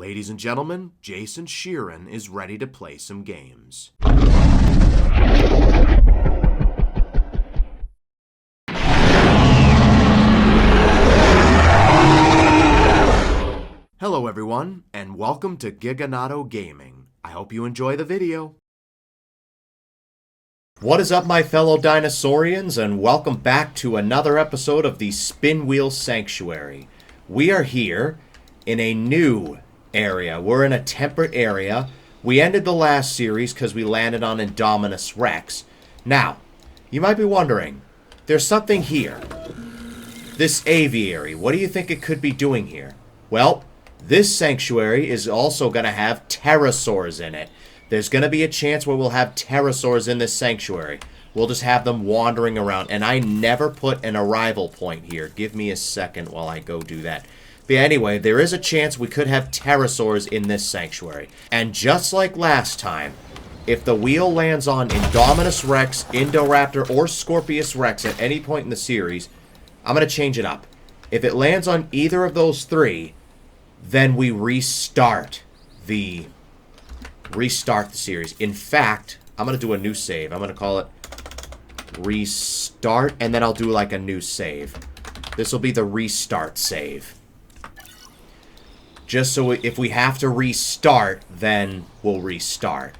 Ladies and gentlemen, Jason Sheeran is ready to play some games. Hello everyone, and welcome to Giganato Gaming. I hope you enjoy the video. What is up, my fellow dinosaurians, and welcome back to another episode of the Spinwheel Sanctuary. We are here in a new area. We're in a temperate area. We ended the last series because we landed on Indominus Rex. Now, you might be wondering, there's something here. This aviary, what do you think it could be doing here? Well, this sanctuary is also going to have pterosaurs in it. There's going to be a chance where we'll have pterosaurs in this sanctuary. We'll just have them wandering around. And I never put an arrival point here. Give me a second while I go do that. But anyway, there is a chance we could have pterosaurs in this sanctuary. And just like last time, if the wheel lands on Indominus Rex, Indoraptor, or Scorpius Rex at any point in the series, I'm going to change it up. If it lands on either of those three, then we restart the series. In fact, I'm going to do a new save. I'm going to call it restart, and then I'll do like a new save. This will be the restart save. Just so if we have to restart, then we'll restart.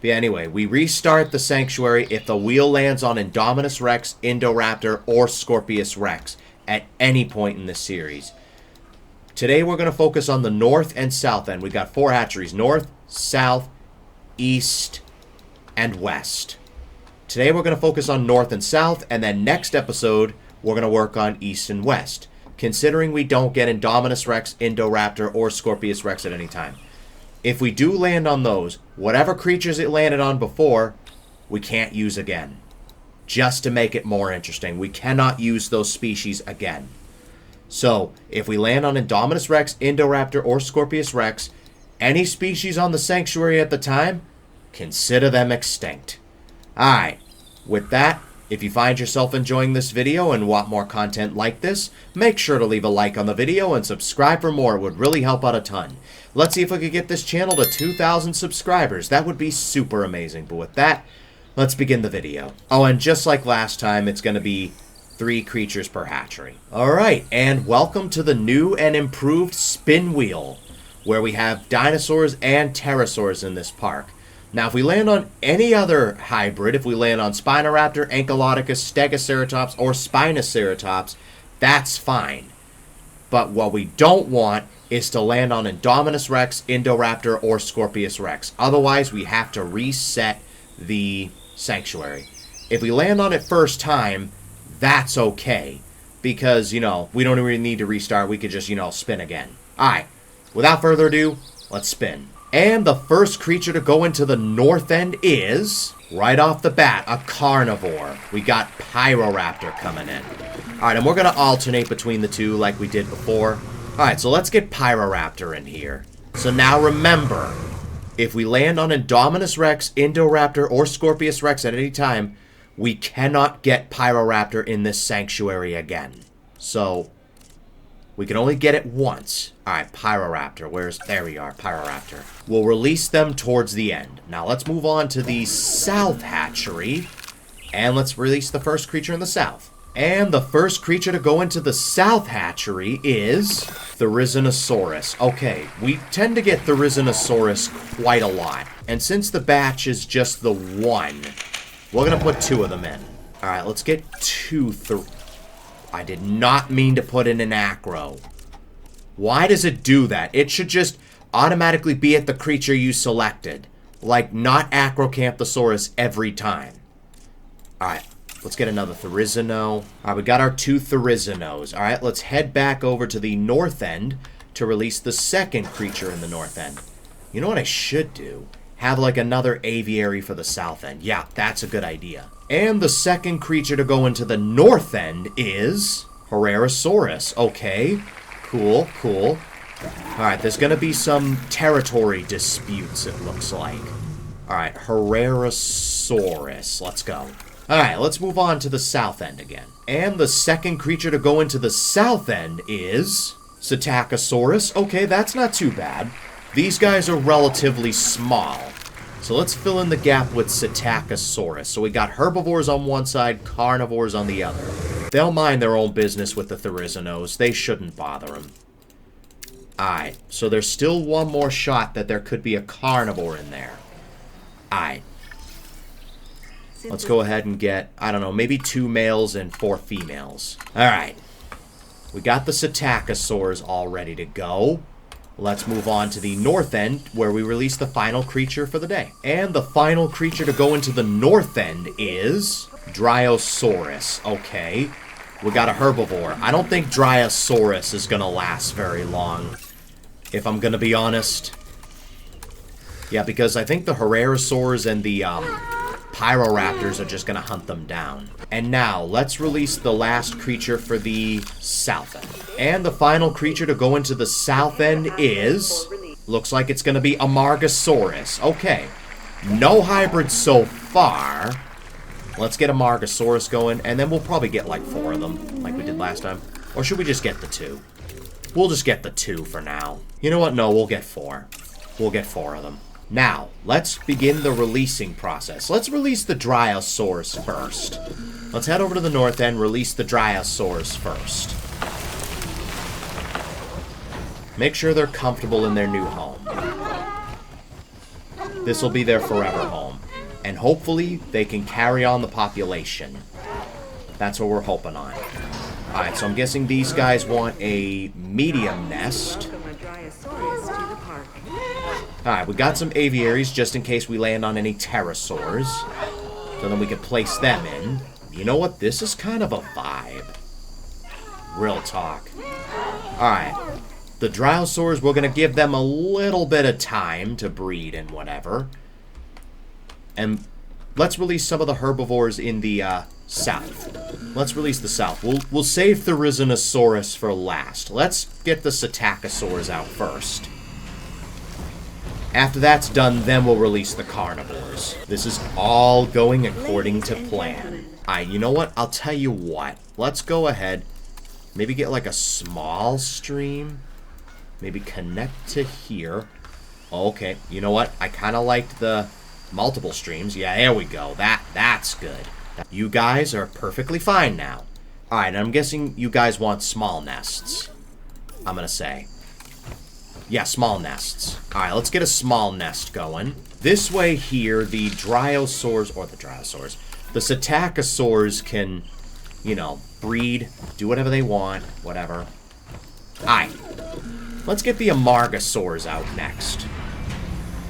But anyway, we restart the sanctuary if the wheel lands on Indominus Rex, Indoraptor, or Scorpius Rex at any point in the series. Today we're going to focus on the north and south end. We got 4 hatcheries: north, south, east, and west. Today we're going to focus on north and south, and then next episode we're going to work on east and west, considering we don't get Indominus Rex, Indoraptor, or Scorpius Rex at any time. If we do land on those, whatever creatures it landed on before, we can't use again. Just to make it more interesting, we cannot use those species again. So, if we land on Indominus Rex, Indoraptor, or Scorpius Rex, any species on the sanctuary at the time, consider them extinct. Alright, with that, if you find yourself enjoying this video and want more content like this, make sure to leave a like on the video and subscribe for more. It would really help out a ton. Let's see if we could get this channel to 2,000 subscribers. That would be super amazing. But with that, let's begin the video. Oh, and just like last time, it's going to be 3 creatures per hatchery. Alright, and welcome to the new and improved Spinwheel, where we have dinosaurs and pterosaurs in this park. Now, if we land on any other hybrid, if we land on Spinoraptor, Ankylodocus, Stegoceratops, or Spinoceratops, that's fine. But what we don't want is to land on Indominus Rex, Indoraptor, or Scorpius Rex. Otherwise, we have to reset the sanctuary. If we land on it first time, that's okay. Because, we don't really need to restart. We could just, spin again. Alright, without further ado, let's spin. And the first creature to go into the north end is, right off the bat, a carnivore. We got Pyroraptor coming in. Alright, and we're going to alternate between the two like we did before. Alright, so let's get Pyroraptor in here. So now remember, if we land on Indominus Rex, Indoraptor, or Scorpius Rex at any time, we cannot get Pyroraptor in this sanctuary again. So we can only get it once. Alright, Pyroraptor. There we are, Pyroraptor. We'll release them towards the end. Now let's move on to the south hatchery. And let's release the first creature in the south. And the first creature to go into the south hatchery is Therizinosaurus. Okay, we tend to get Therizinosaurus quite a lot. And since the batch is just the one, we're going to put 2 of them in. Alright, let's get 2 I did not mean to put in an acro. Why does it do that? It should just automatically be at the creature you selected. Like, not Acrocanthosaurus every time. Alright, let's get another Therizino. Alright, we got our 2 Therizinos. Alright, let's head back over to the north end to release the second creature in the north end. You know what I should do? Have like another aviary for the south end. Yeah, that's a good idea. And the second creature to go into the north end is Herrerasaurus. Okay, cool, cool. Alright, there's going to be some territory disputes, it looks like. Alright, Herrerasaurus. Let's go. Alright, let's move on to the south end again. And the second creature to go into the south end is Psittacosaurus. Okay, that's not too bad. These guys are relatively small. So let's fill in the gap with Psittacosaurus. So we got herbivores on one side, carnivores on the other. They'll mind their own business with the Therizinos. They shouldn't bother them. Alright, so there's still one more shot that there could be a carnivore in there. Alright. Let's go ahead and get, I don't know, maybe 2 males and 4 females. Alright. We got the Psittacosaurs all ready to go. Let's move on to the north end, where we release the final creature for the day. And the final creature to go into the north end is Dryosaurus. Okay. We got a herbivore. I don't think Dryosaurus is going to last very long, if I'm going to be honest. Yeah, because I think the Herrerasaurs and the Pyroraptors are just going to hunt them down. And now, let's release the last creature for the south end. And the final creature to go into the south end is... looks like it's going to be Amargasaurus. Okay. No hybrids so far. Let's get Amargasaurus going, and then we'll probably get like 4 of them, like we did last time. Or should we just get the 2? We'll just get the 2 for now. You know what? No, we'll get 4. We'll get 4 of them. Now, let's begin the releasing process. Let's release the Dryosaurus first. Let's head over to the north end, release the Dryosaurus first. Make sure they're comfortable in their new home. This will be their forever home. And hopefully, they can carry on the population. That's what we're hoping on. Alright, so I'm guessing these guys want a medium nest. Alright, we got some aviaries just in case we land on any pterosaurs. So then we can place them in. You know what? This is kind of a vibe. Real talk. Alright. The Dryosaurs, we're going to give them a little bit of time to breed and whatever. And let's release some of the herbivores in the south. Let's release the south. We'll save Therizinosaurus for last. Let's get the Psittacosaurs out first. After that's done, then we'll release the carnivores. This is all going according to plan. Alright, you know what? I'll tell you what. Let's go ahead. Maybe get like a small stream. Maybe connect to here. Okay, you know what? I kind of liked the multiple streams. Yeah, there we go. That's good. You guys are perfectly fine now. Alright, I'm guessing you guys want small nests. I'm gonna say. Yeah, small nests. Alright, let's get a small nest going. This way here, the Dryosaurs, or the Psittacosaurs can, you know, breed, do whatever they want, whatever. Alright. Let's get the Amargasaurs out next.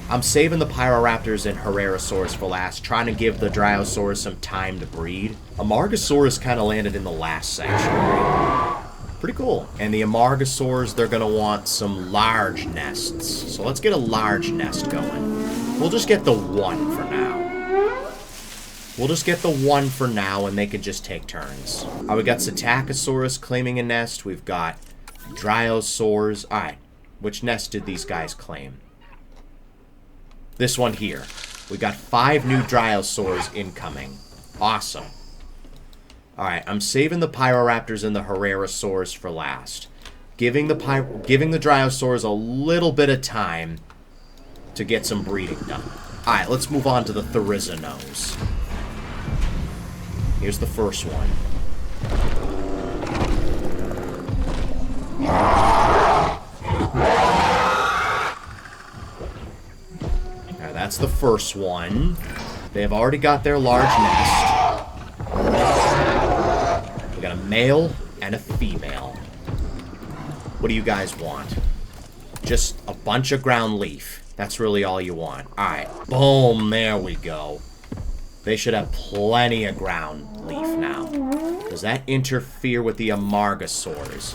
I'm saving the Pyroraptors and Herrerasaurs for last, trying to give the Dryosaurs some time to breed. Amargasaurus kind of landed in the last sanctuary. Pretty cool. And the Amargasaurs, they're going to want some large nests. So let's get a large nest going. We'll just get the 1 for now. We'll just get the 1 for now, and they can just take turns. Alright, we got Psittacosaurus claiming a nest. We've got Dryosaurs. Alright, which nest did these guys claim? This one here. We got 5 new Dryosaurs incoming. Awesome. Alright, I'm saving the Pyroraptors and the Herrerasaurs for last. Giving the Dryosaurs a little bit of time to get some breeding done. Alright, let's move on to the Therizinos. Here's the first one. Alright, that's the first one. They have already got their large nest. We got a male and a female. What do you guys want? Just a bunch of ground leaf. That's really all you want. Alright. Boom. There we go. They should have plenty of ground leaf now. Does that interfere with the Amargasaurs?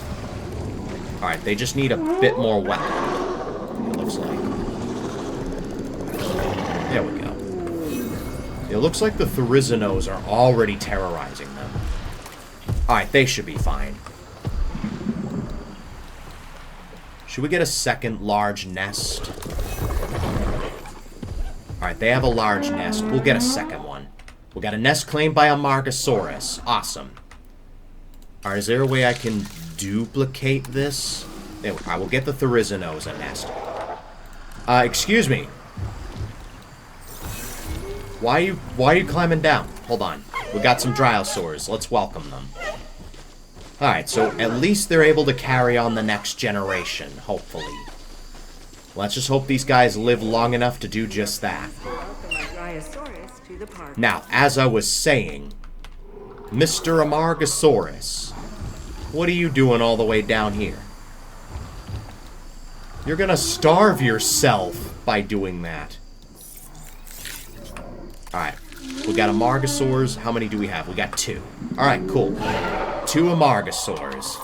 Alright, they just need a bit more weapon. It looks like. There we go. It looks like the Therizinos are already terrorizing them. Alright, they should be fine. Should we get a second large nest? Alright, they have a large nest. We'll get a second one. We got a nest claimed by Amargasaurus. Awesome. Alright, is there a way I can duplicate this? There we go. We'll get the Therizinos a nest. Excuse me. Why are you climbing down? Hold on. We got some Dryosaurs. Let's welcome them. Alright, so at least they're able to carry on the next generation, hopefully. Let's just hope these guys live long enough to do just that. Now, as I was saying, Mr. Amargasaurus, what are you doing all the way down here? You're gonna starve yourself by doing that. Alright, we got Amargasaurs. How many do we have? We got 2. Alright, cool. 2 Amargasaurs.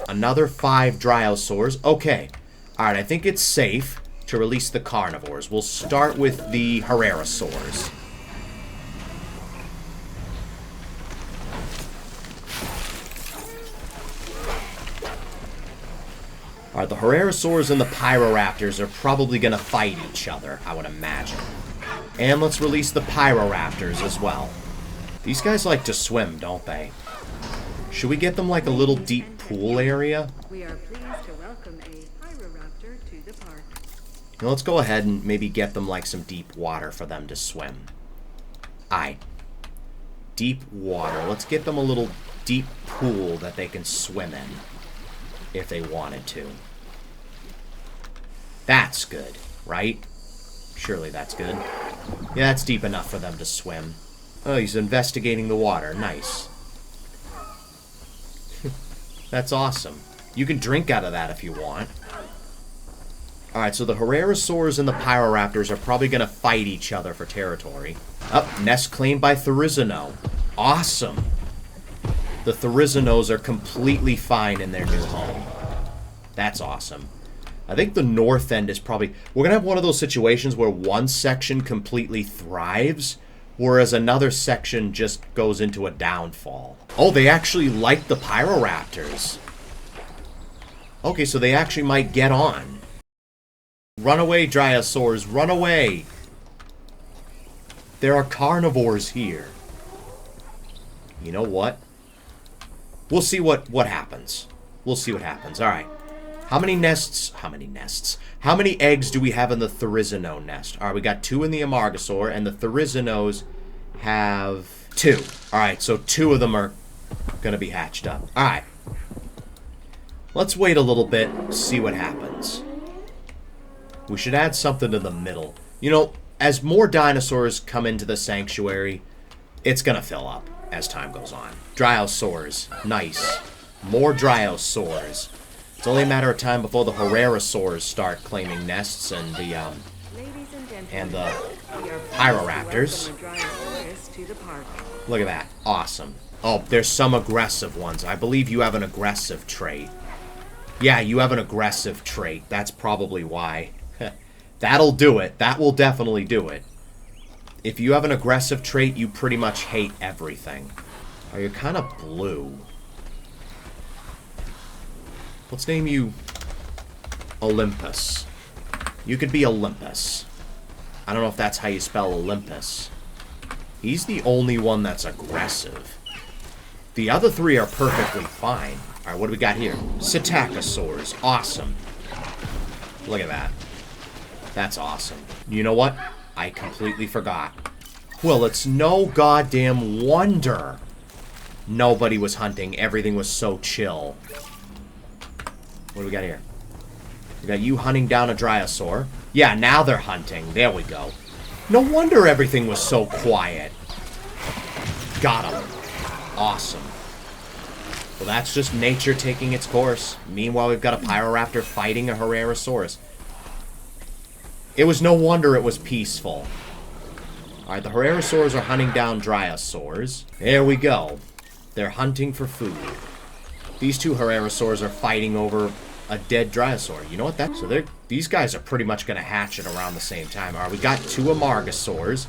Another 5 Dryosaurs. Okay. Alright, I think it's safe to release the carnivores. We'll start with the Herrerasaurs. Alright, the Herrerasaurs and the Pyroraptors are probably going to fight each other, I would imagine. And let's release the Pyroraptors as well. These guys like to swim, don't they? Should we get them like a little deep pool area? We are pleased to welcome a Pyroraptor to the park. Now let's go ahead and maybe get them like some deep water for them to swim. Alright. Deep water. Let's get them a little deep pool that they can swim in. If they wanted to. That's good, right? Surely that's good. Yeah, that's deep enough for them to swim. Oh, he's investigating the water. Nice. That's awesome. You can drink out of that if you want. Alright, so the Herrerasaurs and the Pyroraptors are probably going to fight each other for territory. Oh, nest claimed by Therizino. Awesome. The Therizinos are completely fine in their new home. That's awesome. I think the north end is probably... We're going to have one of those situations where one section completely thrives, whereas another section just goes into a downfall. Oh, they actually like the Pyroraptors. Okay, so they actually might get on. Run away, Dryosaurs, run away! There are carnivores here. You know what? We'll see what happens. We'll see what happens. Alright. How many nests? How many nests? How many eggs do we have in the Therizino nest? Alright, we got 2 in the Amargasaur, and the Therizinos have 2. Alright, so 2 of them are going to be hatched up. Alright. Let's wait a little bit, see what happens. We should add something in the middle. You know, as more dinosaurs come into the sanctuary, it's going to fill up as time goes on. Dryosaurs. Nice. More Dryosaurs. It's only a matter of time before the Herrerasaurs start claiming nests and the Pyroraptors. Look at that. Awesome. Oh, there's some aggressive ones. I believe you have an aggressive trait. Yeah, you have an aggressive trait. That's probably why. That'll do it. That will definitely do it. If you have an aggressive trait, you pretty much hate everything. Oh, you're kind of blue. Let's name you Olympus. You could be Olympus. I don't know if that's how you spell Olympus. He's the only one that's aggressive. The other 3 are perfectly fine. Alright, what do we got here? Psittacosaurs. Awesome. Look at that. That's awesome. You know what? I completely forgot. Well, it's no goddamn wonder nobody was hunting. Everything was so chill. What do we got here? We got you hunting down a Dryosaur. Yeah, now they're hunting. There we go. No wonder everything was so quiet. Got him. Awesome. Well, that's just nature taking its course. Meanwhile, we've got a Pyroraptor fighting a Herrerasaurus. It was no wonder it was peaceful. Alright, the Herrerasaurs are hunting down Dryosaurs. There we go. They're hunting for food. These 2 Herrerasaurs are fighting over a dead Dryosaur. You know what? So these guys are pretty much going to hatch at around the same time. Alright, we got 2 Amargasaurs.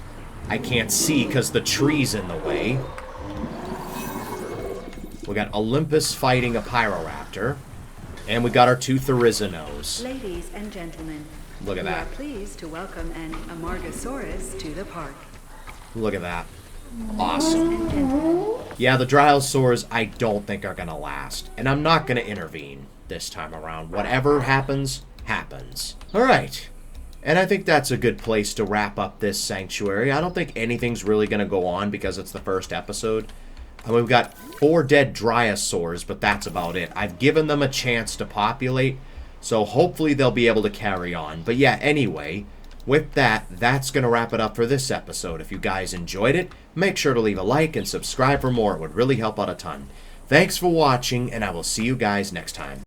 I can't see because the tree's in the way. We got Olympus fighting a Pyroraptor. And we got our 2 Therizinos. Ladies and gentlemen, look at that. We are pleased to welcome an Amargasaurus to the park. Look at that. Awesome. Yeah, the Dryosaurs I don't think are going to last. And I'm not going to intervene this time around. Whatever happens, happens. Alright. And I think that's a good place to wrap up this sanctuary. I don't think anything's really going to go on because it's the first episode. And we've got 4 dead Dryosaurs, but that's about it. I've given them a chance to populate, so hopefully they'll be able to carry on. But yeah, anyway, with that, that's going to wrap it up for this episode. If you guys enjoyed it, make sure to leave a like and subscribe for more. It would really help out a ton. Thanks for watching, and I will see you guys next time.